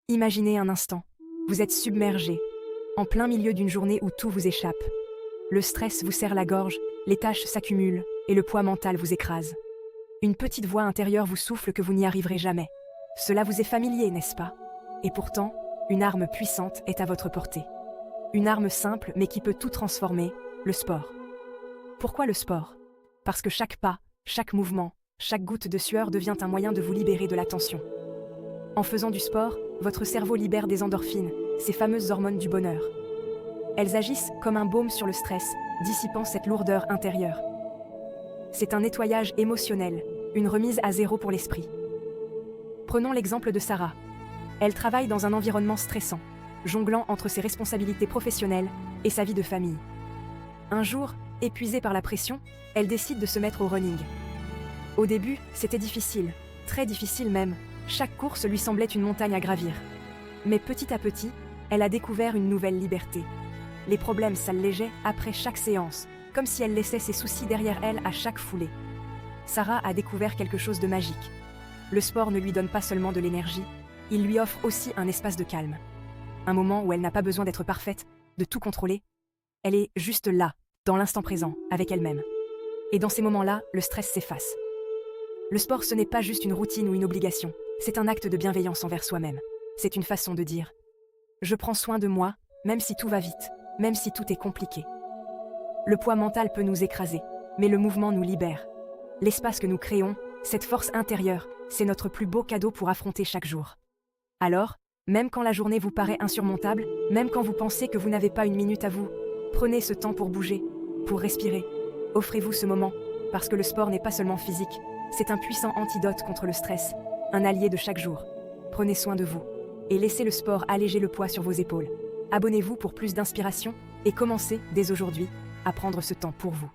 Imaginez un instant. Vous êtes submergé, en plein milieu d'une journée où tout vous échappe. Le stress vous serre la gorge, les tâches s'accumulent et le poids mental vous écrase. Une petite voix intérieure vous souffle que vous n'y arriverez jamais. Cela vous est familier, n'est-ce pas? Et pourtant, une arme puissante est à votre portée. Une arme simple mais qui peut tout transformer, le sport. Pourquoi le sport? Parce que chaque pas, chaque mouvement, chaque goutte de sueur devient un moyen de vous libérer de la tension. En faisant du sport, votre cerveau libère des endorphines, ces fameuses hormones du bonheur. Elles agissent comme un baume sur le stress, dissipant cette lourdeur intérieure. C'est un nettoyage émotionnel, une remise à zéro pour l'esprit. Prenons l'exemple de Sarah. Elle travaille dans un environnement stressant, jonglant entre ses responsabilités professionnelles et sa vie de famille. Un jour, épuisée par la pression, elle décide de se mettre au running. Au début, c'était difficile, très difficile même. Chaque course lui semblait une montagne à gravir. Mais petit à petit, elle a découvert une nouvelle liberté. Les problèmes s'allégeaient après chaque séance, comme si elle laissait ses soucis derrière elle à chaque foulée. Sarah a découvert quelque chose de magique. Le sport ne lui donne pas seulement de l'énergie, il lui offre aussi un espace de calme. Un moment où elle n'a pas besoin d'être parfaite, de tout contrôler. Elle est juste là, dans l'instant présent, avec elle-même. Et dans ces moments-là, le stress s'efface. Le sport, ce n'est pas juste une routine ou une obligation, c'est un acte de bienveillance envers soi-même. C'est une façon de dire « Je prends soin de moi, même si tout va vite, même si tout est compliqué. » Le poids mental peut nous écraser, mais le mouvement nous libère. L'espace que nous créons, cette force intérieure, c'est notre plus beau cadeau pour affronter chaque jour. Alors, même quand la journée vous paraît insurmontable, même quand vous pensez que vous n'avez pas une minute à vous, prenez ce temps pour bouger, pour respirer. Offrez-vous ce moment, parce que le sport n'est pas seulement physique, c'est un puissant antidote contre le stress, un allié de chaque jour. Prenez soin de vous, et laissez le sport alléger le poids sur vos épaules. Abonnez-vous pour plus d'inspiration, et commencez, dès aujourd'hui, à prendre ce temps pour vous.